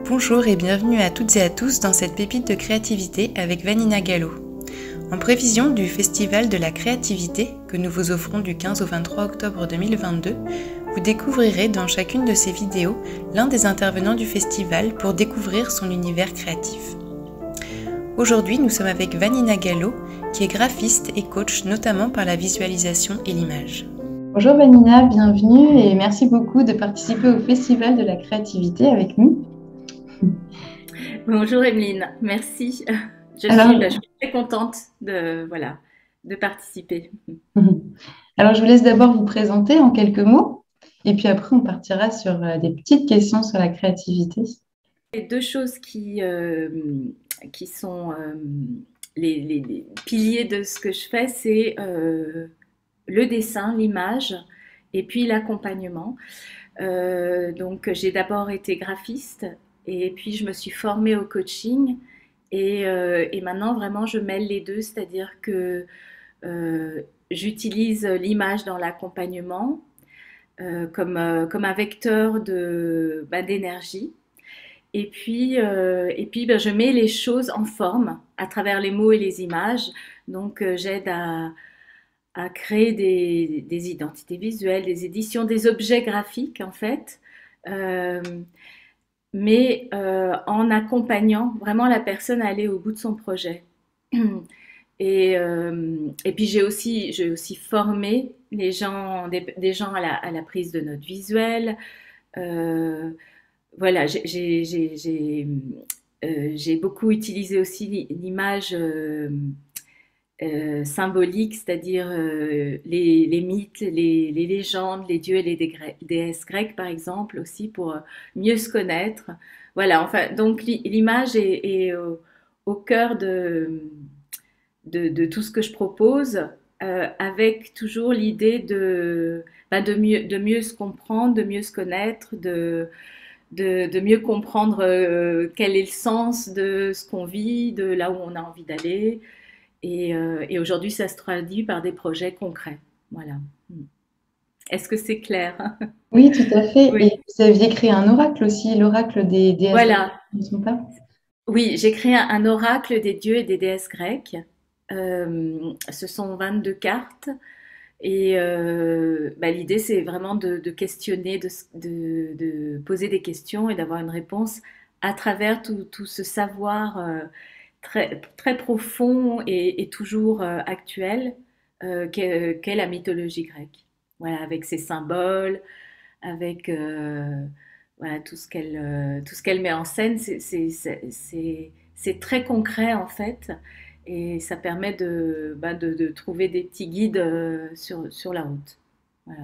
Bonjour et bienvenue à toutes et à tous dans cette pépite de créativité avec Vanina Gallo. En prévision du Festival de la créativité que nous vous offrons du 15 au 23 octobre 2022, vous découvrirez dans chacune de ces vidéos l'un des intervenants du festival pour découvrir son univers créatif. Aujourd'hui, nous sommes avec Vanina Gallo, qui est graphiste et coach notamment par la visualisation et l'image. Bonjour Vanina, bienvenue et merci beaucoup de participer au Festival de la créativité avec nous. Bonjour Emeline, merci. Je suis très contente de participer. Alors, je vous laisse d'abord vous présenter en quelques mots et puis après, on partira sur des petites questions sur la créativité. Les deux choses qui sont les piliers de ce que je fais, c'est le dessin, l'image et puis l'accompagnement. Donc, j'ai d'abord été graphiste et puis je me suis formée au coaching et maintenant vraiment je mêle les deux, c'est-à-dire que j'utilise l'image dans l'accompagnement comme un vecteur d'énergie. Et puis je mets les choses en forme à travers les mots et les images. Donc, j'aide à créer des identités visuelles, des éditions, des objets graphiques en fait, mais en accompagnant vraiment la personne à aller au bout de son projet. Et puis j'ai aussi formé les gens, des gens à la prise de notes visuelles. Voilà, j'ai beaucoup utilisé aussi l'image symbolique, c'est-à-dire les mythes, les légendes, les dieux et les déesses grecques par exemple aussi pour mieux se connaître. Voilà, enfin donc l'image est au cœur de tout ce que je propose, avec toujours l'idée de mieux se comprendre, de mieux se connaître, de mieux comprendre quel est le sens de ce qu'on vit, de là où on a envie d'aller. Et aujourd'hui, ça se traduit par des projets concrets. Voilà. Est-ce que c'est clair? Oui, tout à fait. Oui. Et vous aviez créé un oracle aussi, l'oracle des déesses Voilà. grecques, ne sont pas? Oui, j'ai créé un oracle des dieux et des déesses grecques. Ce sont 22 cartes. Et l'idée, c'est vraiment de questionner, de poser des questions et d'avoir une réponse à travers tout ce savoir très, très profond et toujours actuel qu'est la mythologie grecque. Voilà, avec ses symboles, avec voilà, tout ce qu'elle met en scène, c'est très concret en fait. Et ça permet de trouver des petits guides sur la route. Voilà.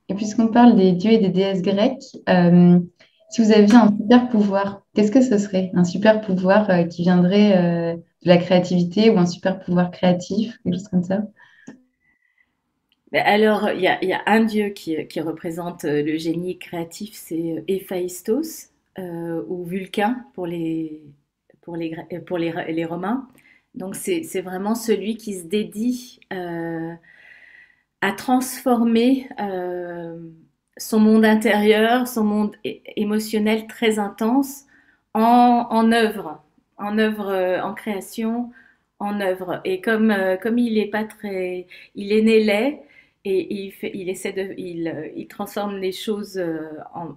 Et puisqu'on parle des dieux et des déesses grecques, si vous aviez un super pouvoir, qu'est-ce que ce serait? Un super pouvoir qui viendrait de la créativité ou un super pouvoir créatif, quelque chose comme ça? Mais alors, il y a un dieu qui représente le génie créatif, c'est Héphaïstos, ou Vulcain pour les Romains. Donc, c'est vraiment celui qui se dédie à transformer son monde intérieur, son monde émotionnel très intense en œuvre, en création, en œuvre. Et comme il est pas très, il est né laid et il transforme les choses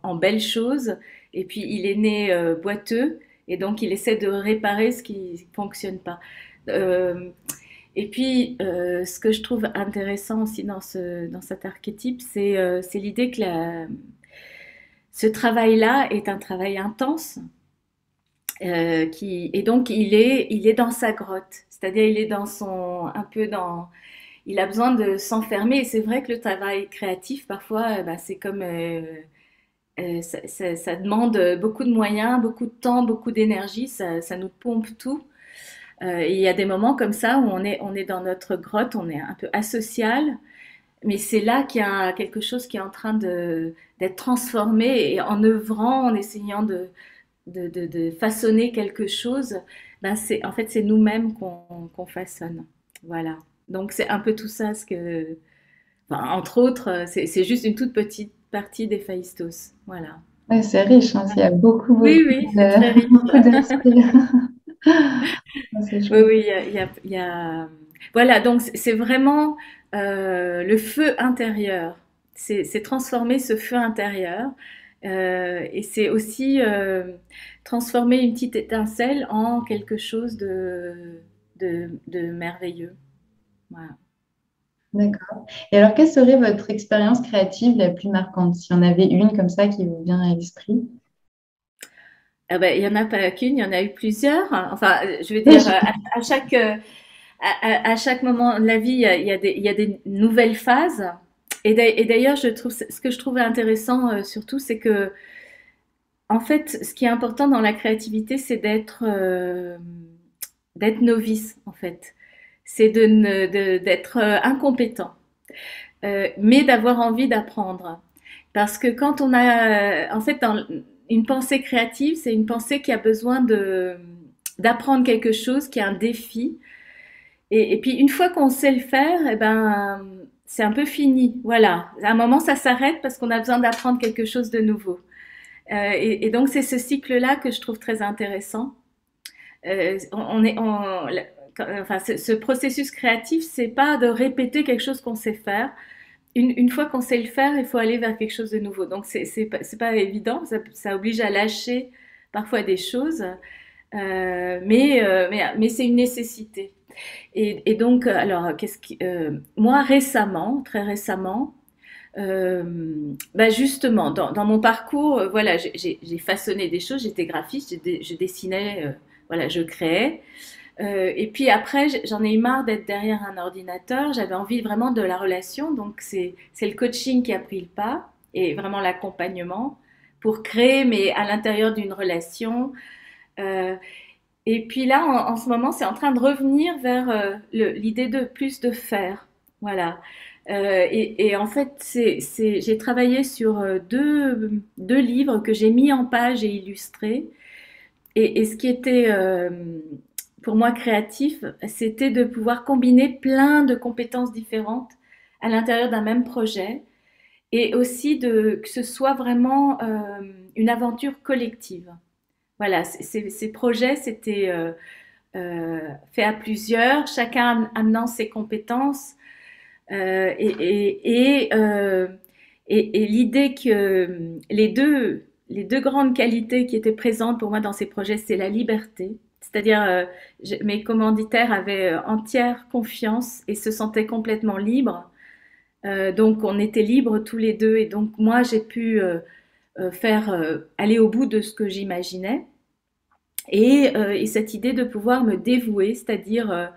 en belles choses. Et puis il est né boiteux et donc il essaie de réparer ce qui fonctionne pas. Euh, et puis, ce que je trouve intéressant aussi dans cet archétype, c'est l'idée que ce travail-là est un travail intense, et donc il est dans sa grotte, c'est-à-dire il est il a besoin de s'enfermer. Et c'est vrai que le travail créatif, parfois, c'est comme ça demande beaucoup de moyens, beaucoup de temps, beaucoup d'énergie, ça nous pompe tout. Et il y a des moments comme ça où on est dans notre grotte, on est un peu asocial, mais c'est là qu'il y a quelque chose qui est en train d'être transformé et en œuvrant, en essayant de façonner quelque chose, en fait, c'est nous-mêmes qu'on façonne. Voilà. Donc, c'est un peu tout ça entre autres, c'est juste une toute petite partie d'Héphaïstos. Voilà. Ouais, c'est riche, hein, il y a beaucoup, Oui, oui, c'est très de, riche. beaucoup d'aspects. Ah, c'est Oui, chouette. oui, voilà, donc c'est vraiment le feu intérieur. C'est transformer ce feu intérieur et c'est aussi transformer une petite étincelle en quelque chose de merveilleux. Voilà. D'accord. Et alors, quelle serait votre expérience créative la plus marquante, s'il y en avait une comme ça qui vous vient à l'esprit? Ah ben, il n'y en a pas qu'une, il y en a eu plusieurs. Enfin, je veux Oui, dire, à chaque, à chaque moment de la vie, il y a des nouvelles phases. Et d'ailleurs, je trouve, ce que je trouvais intéressant surtout, c'est que, en fait, ce qui est important dans la créativité, c'est d'être novice, en fait. C'est d'être incompétent, mais d'avoir envie d'apprendre. Parce que quand on a, en fait, une pensée créative, c'est une pensée qui a besoin d'apprendre quelque chose, qui a un défi. Et puis une fois qu'on sait le faire, eh ben, c'est un peu fini. Voilà. À un moment, ça s'arrête parce qu'on a besoin d'apprendre quelque chose de nouveau. Et donc c'est ce cycle-là que je trouve très intéressant. On est, enfin, ce processus créatif, c'est pas de répéter quelque chose qu'on sait faire. Une fois qu'on sait le faire, il faut aller vers quelque chose de nouveau. Donc c'est pas évident. Ça oblige à lâcher parfois des choses, mais c'est une nécessité. Et donc, alors, moi récemment, très récemment, bah justement, dans mon parcours, voilà, j'ai façonné des choses, j'étais graphiste, je dessinais, voilà, je créais. Et puis après, j'en ai eu marre d'être derrière un ordinateur, j'avais envie vraiment de la relation, donc c'est le coaching qui a pris le pas, et vraiment l'accompagnement pour créer, mais à l'intérieur d'une relation. Euh, et puis là, en ce moment, c'est en train de revenir vers l'idée de plus de faire. Voilà. Et en fait, j'ai travaillé sur deux livres que j'ai mis en page et illustrés. Et ce qui était pour moi créatif, c'était de pouvoir combiner plein de compétences différentes à l'intérieur d'un même projet et aussi que ce soit vraiment une aventure collective. Voilà, ces projets, c'était fait à plusieurs, chacun amenant ses compétences euh, et, et, et, euh, et l'idée que les deux grandes qualités qui étaient présentes pour moi dans ces projets, c'est la liberté. C'est-à-dire, mes commanditaires avaient entière confiance et se sentaient complètement libres. Donc, on était libres tous les deux. Et donc, moi, j'ai pu aller au bout de ce que j'imaginais. Et cette idée de pouvoir me dévouer, c'est-à-dire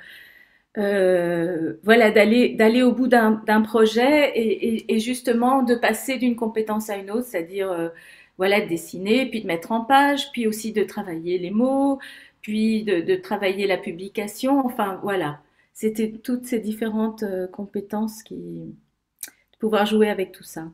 voilà, d'aller au bout d'un projet et justement de passer d'une compétence à une autre, c'est-à-dire voilà, de dessiner, puis de mettre en page, puis aussi de travailler les mots, puis de travailler la publication, enfin voilà. C'était toutes ces différentes compétences de pouvoir jouer avec tout ça.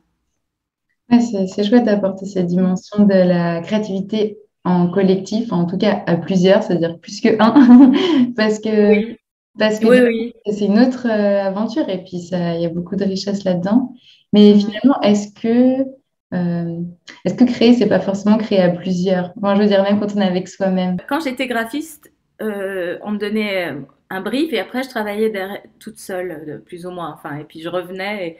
Ouais, c'est chouette d'apporter cette dimension de la créativité en collectif, en tout cas à plusieurs, c'est-à-dire plus que un, parce que, Oui, parce que oui, du coup, oui. c'est une autre aventure et puis ça, il y a beaucoup de richesse là-dedans. Mais Mhm. finalement, est-ce que créer, c'est pas forcément créer à plusieurs? Moi, je veux dire, même quand on est avec soi-même. Quand j'étais graphiste, on me donnait un brief et après je travaillais toute seule, plus ou moins. Enfin, et puis je revenais.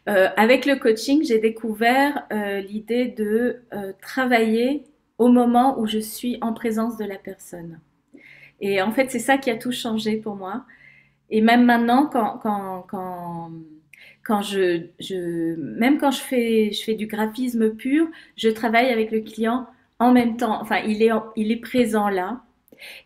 Avec le coaching, j'ai découvert l'idée de travailler au moment où je suis en présence de la personne. Et en fait, c'est ça qui a tout changé pour moi. Et même maintenant, quand même quand je fais du graphisme pur, je travaille avec le client en même temps. Enfin, il est présent là.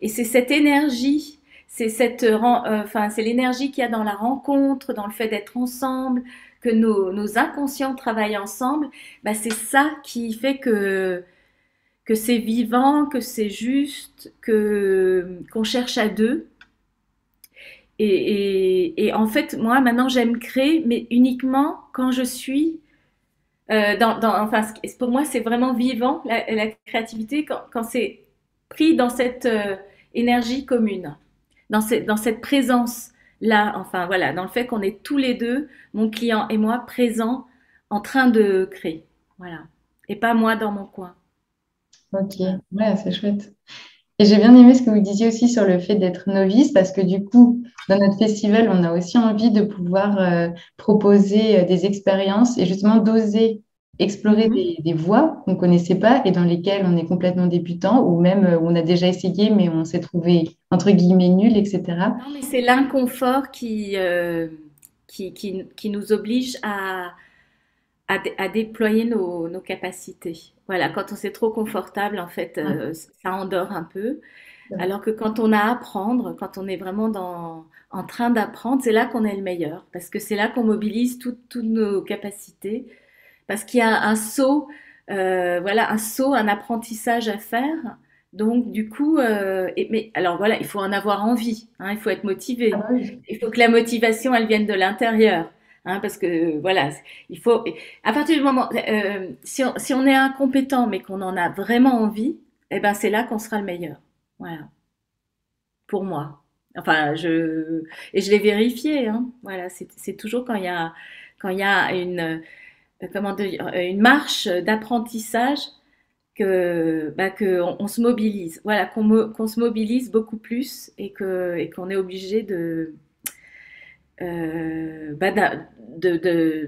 Et c'est cette énergie, enfin, c'est l'énergie qu'il y a dans la rencontre, dans le fait d'être ensemble, que nos inconscients travaillent ensemble. Bah, c'est ça qui fait que c'est vivant, que c'est juste, qu'on cherche à deux. Et en fait, moi, maintenant, j'aime créer, mais uniquement quand je suis enfin, pour moi, c'est vraiment vivant, la créativité, quand c'est pris dans cette énergie commune, dans cette présence-là, enfin voilà, dans le fait qu'on est tous les deux, mon client et moi, présents, en train de créer. Voilà. et pas moi dans mon coin. Ok, Voilà. ouais, c'est chouette. Et j'ai bien aimé ce que vous disiez aussi sur le fait d'être novice, parce que du coup, dans notre festival, on a aussi envie de pouvoir proposer des expériences et justement d'oser explorer Mhm. des voies qu'on ne connaissait pas et dans lesquelles on est complètement débutant, ou même où on a déjà essayé, mais on s'est trouvé entre guillemets nul, etc. Non, mais c'est l'inconfort qui nous oblige à déployer nos capacités. Voilà, quand on s'est trop confortable, en fait, Ouais, ça endort un peu. c'est vrai. Alors que quand on a à apprendre, quand on est vraiment en train d'apprendre, c'est là qu'on est le meilleur, parce que c'est là qu'on mobilise toutes nos capacités, parce qu'il y a un saut, voilà, un saut, un apprentissage à faire. Donc, du coup, mais alors voilà, il faut en avoir envie, hein, il faut être Ah motivé. bah oui. Il faut que la motivation, elle vienne de l'intérieur, hein, parce que voilà, il faut. À partir du moment, si on est incompétent, mais qu'on en a vraiment envie, eh ben c'est là qu'on sera le meilleur. Voilà, pour moi. Enfin, et je l'ai vérifié, hein. Voilà, c'est toujours quand il y a comment dire, une marche d'apprentissage qu'on se mobilise. Voilà, qu'on se mobilise beaucoup plus et qu'on est obligé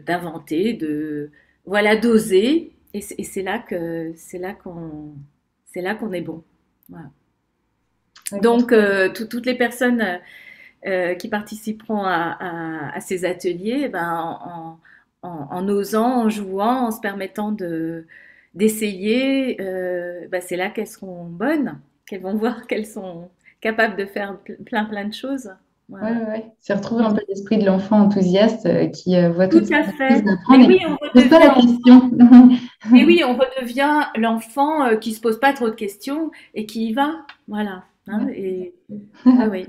d'inventer, voilà, d'oser. Et c'est là qu'on est bon. Voilà. Ok. Donc, toutes les personnes qui participeront à ces ateliers, eh ben, en osant, en jouant, en se permettant d'essayer, c'est là qu'elles seront bonnes, qu'elles vont voir qu'elles sont capables de faire plein de choses. Ouais, Voilà. ouais, ouais. C'est retrouver un peu l'esprit de l'enfant enthousiaste qui voit Tout toutes à sortes de choses fait. d'apprendre Mais et oui, qui on ne pose pas la redevient question. mais oui, on redevient l'enfant qui se pose pas trop de questions et qui y va. Voilà. Hein, et oui, oui.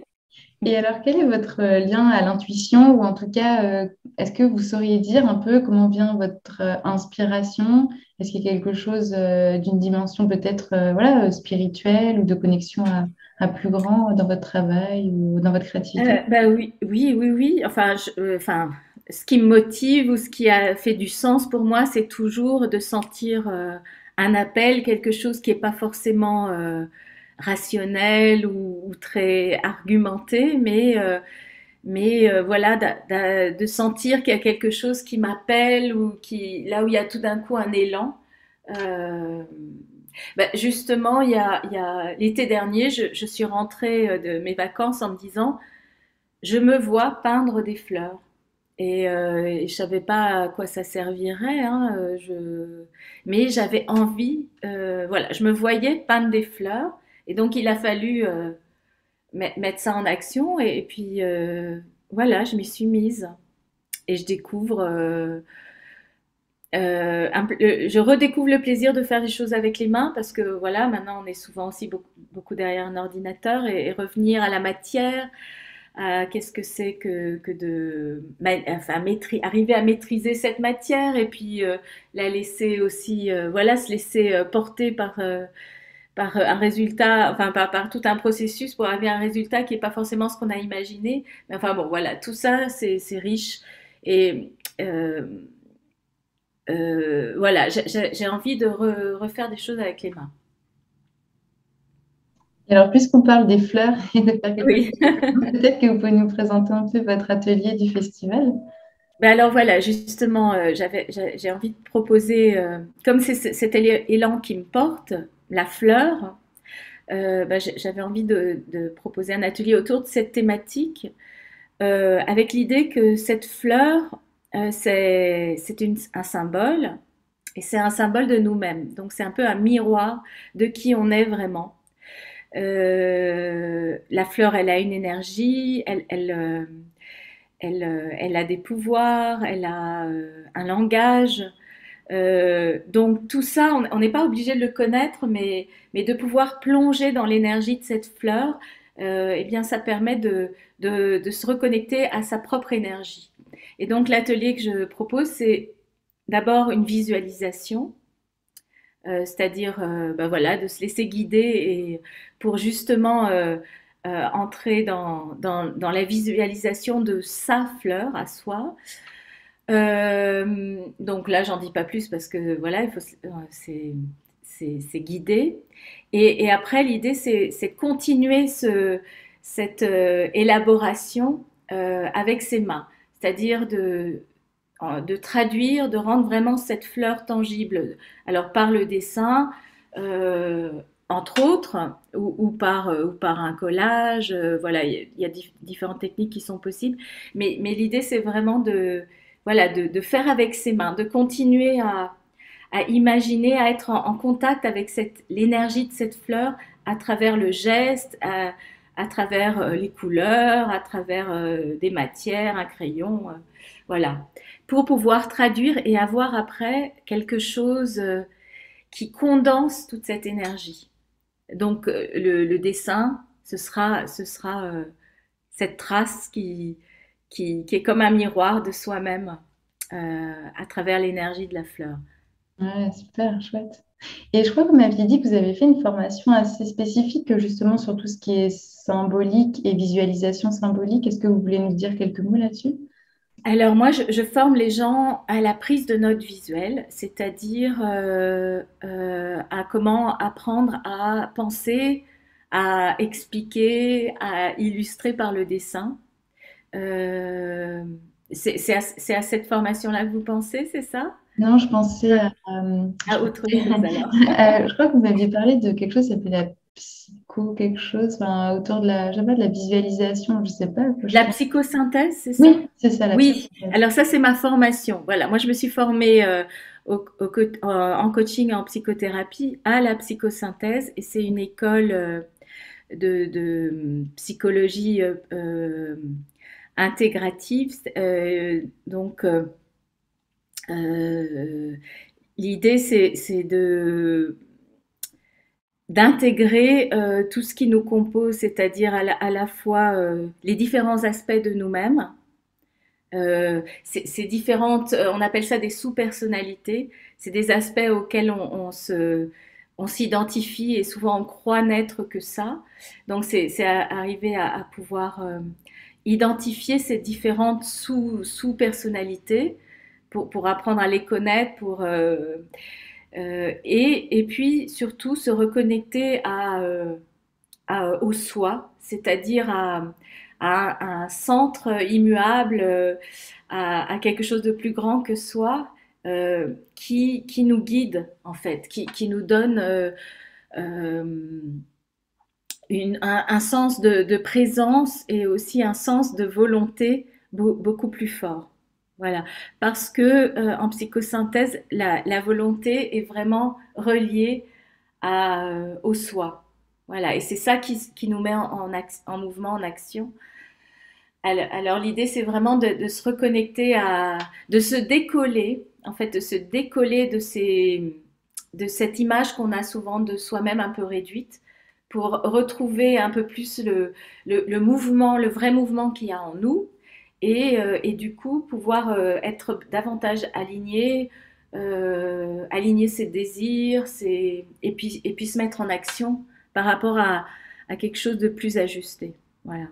Et alors, quel est votre lien à l'intuition ou en tout cas, est-ce que vous sauriez dire un peu comment vient votre inspiration? Est-ce qu'il y a quelque chose d'une dimension peut-être voilà, spirituelle ou de connexion à plus grand dans votre travail ou dans votre créativité? Bah oui, oui, oui, oui. Enfin, ce qui me motive ou ce qui a fait du sens pour moi, c'est toujours de sentir un appel, quelque chose qui est pas forcément rationnel ou très argumenté, mais voilà, de sentir qu'il y a quelque chose qui m'appelle ou là où il y a tout d'un coup un élan. Euh, Justement, il y a l'été dernier, je suis rentrée de mes vacances en me disant je me vois peindre des fleurs. Et je savais pas à quoi ça servirait, hein, mais j'avais envie, voilà, je me voyais peindre des fleurs, et donc il a fallu mettre ça en action, et puis voilà, je m'y suis mise, et je découvre, je redécouvre le plaisir de faire des choses avec les mains, parce que voilà, maintenant on est souvent aussi beaucoup derrière un ordinateur, et revenir à la matière, qu'est-ce que c'est que enfin, arriver à maîtriser cette matière et puis la laisser aussi, voilà, se laisser porter par un résultat, enfin par tout un processus pour arriver à un résultat qui n'est pas forcément ce qu'on a imaginé. Mais enfin bon, voilà, tout ça, c'est riche. Et euh, voilà, j'ai envie de refaire des choses avec les mains. Et alors, puisqu'on parle des fleurs et de faire quelque Oui. chose de commun, peut-être que vous pouvez nous présenter un peu votre atelier du festival. Ben alors voilà, justement, j'ai envie de proposer, comme c'est cet élan qui me porte, la fleur, j'avais envie de proposer un atelier autour de cette thématique, avec l'idée que cette fleur, un symbole, et c'est un symbole de nous-mêmes. Donc c'est un peu un miroir de qui on est vraiment. La fleur, elle a une énergie, elle a des pouvoirs, elle a un langage. Donc tout ça, on n'est pas obligé de le connaître, mais de pouvoir plonger dans l'énergie de cette fleur, eh bien ça permet de se reconnecter à sa propre énergie. Et donc l'atelier que je propose, c'est d'abord une visualisation, c'est-à-dire voilà, de se laisser guider et pour justement entrer dans la visualisation de sa fleur à soi. Donc là, j'en dis pas plus parce que voilà, c'est guidé. Et après, l'idée, c'est continuer cette élaboration avec ses mains, c'est-à-dire de traduire, de rendre vraiment cette fleur tangible. Alors par le dessin, euh, entre autres, ou par un collage. Voilà, il y a différentes techniques qui sont possibles. Mais l'idée, c'est vraiment voilà, de faire avec ses mains, de continuer à imaginer, à être en contact avec l'énergie de cette fleur à travers le geste, à travers les couleurs, à travers des matières, un crayon, voilà, pour pouvoir traduire et avoir après quelque chose qui condense toute cette énergie. Donc le dessin, ce sera cette trace qui est comme un miroir de soi-même à travers l'énergie de la fleur. Ouais, super, chouette. Et je crois que vous m'aviez dit que vous avez fait une formation assez spécifique justement sur tout ce qui est symbolique et visualisation symbolique. Est-ce que vous voulez nous dire quelques mots là-dessus? Alors moi, je forme les gens à la prise de notes visuelles, c'est-à-dire à comment apprendre à penser, à expliquer, à illustrer par le dessin. Euh, c'est à cette formation-là que vous pensez, c'est ça? Non, je pensais À autre chose alors. je crois que vous m'aviez parlé de quelque chose qui s'appelait la psycho quelque chose, enfin, autour de la, je sais pas, de la visualisation, je sais pas. La psychosynthèse, c'est ça? Oui, c'est ça, la Oui, psychosynthèse. alors ça c'est ma formation. Voilà, moi je me suis formée en coaching en psychothérapie à la psychosynthèse et c'est une école de psychologie intégrative. Donc euh, l'idée c'est de d'intégrer tout ce qui nous compose, c'est-à-dire à la fois les différents aspects de nous-mêmes. C'est différentes, on appelle ça des sous-personnalités. C'est des aspects auxquels on s'identifie et souvent on croit n'être que ça. Donc c'est arriver à pouvoir identifier ces différentes sous-personnalités pour apprendre à les connaître, et puis surtout se reconnecter au soi, c'est-à-dire à un centre immuable, à quelque chose de plus grand que soi, qui nous guide en fait, qui nous donne euh, un sens de présence et aussi un sens de volonté beaucoup plus fort. Voilà, parce que en psychosynthèse, la volonté est vraiment reliée au soi. Voilà, et c'est ça qui nous met en mouvement, en action. Alors l'idée, c'est vraiment de se reconnecter de se décoller, en fait, de se décoller de cette image qu'on a souvent de soi-même un peu réduite, pour retrouver un peu plus le mouvement, le vrai mouvement qu'il y a en nous, et du coup pouvoir être davantage aligné, aligner ses désirs, et puis se mettre en action par rapport à quelque chose de plus ajusté. Voilà.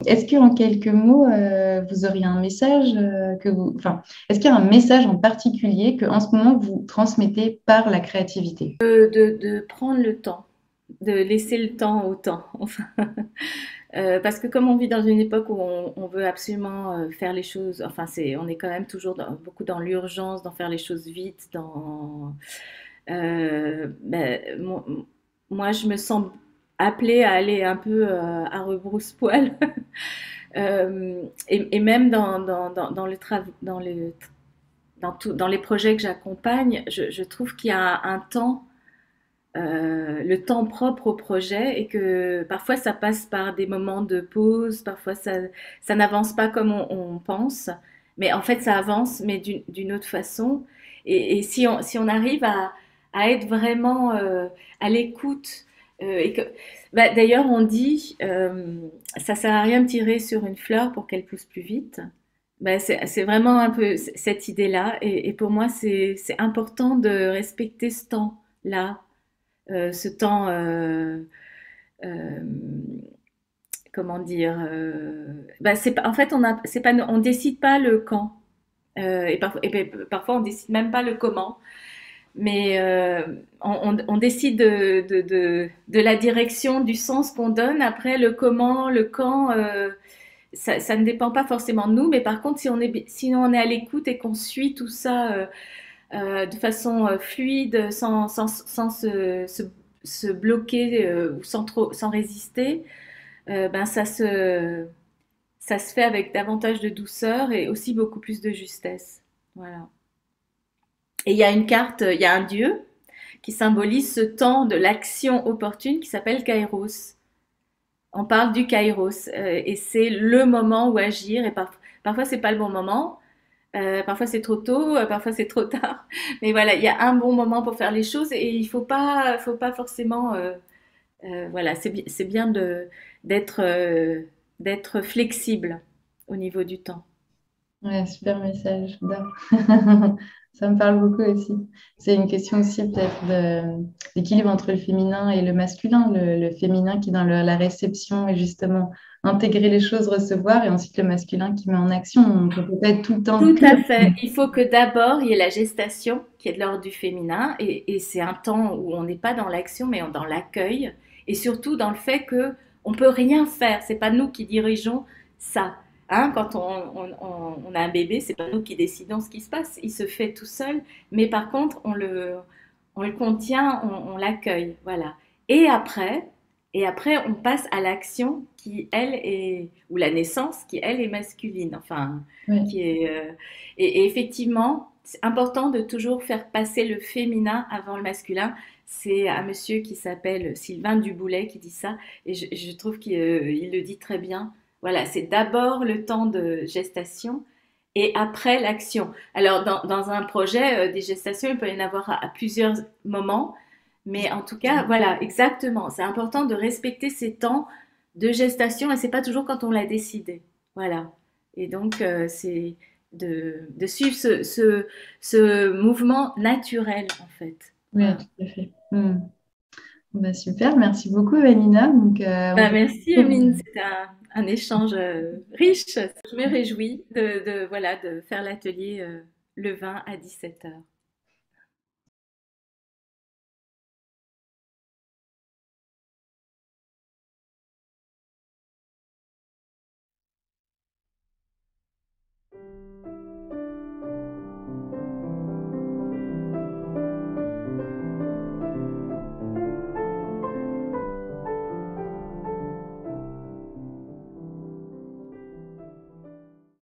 Est-ce qu'en quelques mots, vous auriez un message enfin, est-ce qu'il y a un message en particulier que en ce moment vous transmettez par la créativité? De prendre le temps, de laisser le temps au temps. Enfin, parce que comme on vit dans une époque où on veut absolument faire les choses, enfin on est quand même toujours beaucoup dans l'urgence, d'en faire les choses vite, moi je me sens appelée à aller un peu à rebrousse-poil. Et même dans le dans les projets que j'accompagne, je trouve qu'il y a un temps, le temps propre au projet, et que parfois ça passe par des moments de pause, parfois ça n'avance pas comme on pense, mais en fait ça avance, mais d'une autre façon. Et si on arrive à être vraiment à l'écoute, et que, bah, d'ailleurs on dit, ça sert à rien de tirer sur une fleur pour qu'elle pousse plus vite. Ben, c'est vraiment un peu cette idée-là. Et pour moi, c'est important de respecter ce temps-là, ce temps, euh, comment dire, ben, c'est pas, en fait, c'est pas, on décide pas le quand. Parfois, on décide même pas le comment. Mais on décide de la direction, du sens qu'on donne. Après, le comment, le quand, ça ne dépend pas forcément de nous. Mais par contre, si on est à l'écoute et qu'on suit tout ça de façon fluide, sans se bloquer ou sans résister, ben ça se fait avec davantage de douceur et aussi beaucoup plus de justesse. Voilà. Et il y a une carte, il y a un dieu qui symbolise ce temps de l'action opportune qui s'appelle Kairos. On parle du Kairos et c'est le moment où agir. Et parfois c'est pas le bon moment, parfois c'est trop tôt, parfois c'est trop tard. Mais voilà, il y a un bon moment pour faire les choses et faut pas forcément. Voilà, c'est bien d'être d'être flexible au niveau du temps. Ouais, super message, j'adore. Ça me parle beaucoup aussi. C'est une question aussi peut-être d'équilibre entre le féminin et le masculin. Le féminin qui est dans la réception et justement intégrer les choses, recevoir, et ensuite le masculin qui met en action. On peut pas être tout le temps Tout que. à fait. Il faut que d'abord il y ait la gestation qui est de l'ordre du féminin et c'est un temps où on n'est pas dans l'action mais dans l'accueil et surtout dans le fait que on peut rien faire. C'est pas nous qui dirigeons ça. Hein, quand on a un bébé, c'est pas nous qui décidons ce qui se passe. Il se fait tout seul. Mais par contre, on le contient, on l'accueille. Voilà. Et après, et après, on passe à l'action qui, elle, est, ou la naissance qui, elle, est masculine. Enfin, Ouais. qui est, et effectivement, c'est important de toujours faire passer le féminin avant le masculin. C'est un monsieur qui s'appelle Sylvain Duboulet qui dit ça, et je trouve qu'il il le dit très bien. Voilà, c'est d'abord le temps de gestation et après l'action. Alors, dans un projet, des gestations, il peut y en avoir à plusieurs moments, mais en tout cas, voilà, exactement. C'est important de respecter ces temps de gestation et c'est pas toujours quand on l'a décidé. Voilà. Et donc, c'est de suivre ce mouvement naturel, en fait. Ouais, Voilà. tout à fait. Bah, super, merci beaucoup, Vanina. Donc, on Bah, se merci, retrouve. Emine. C'était un échange riche. Je me réjouis voilà, de faire l'atelier le 20 à 17 heures.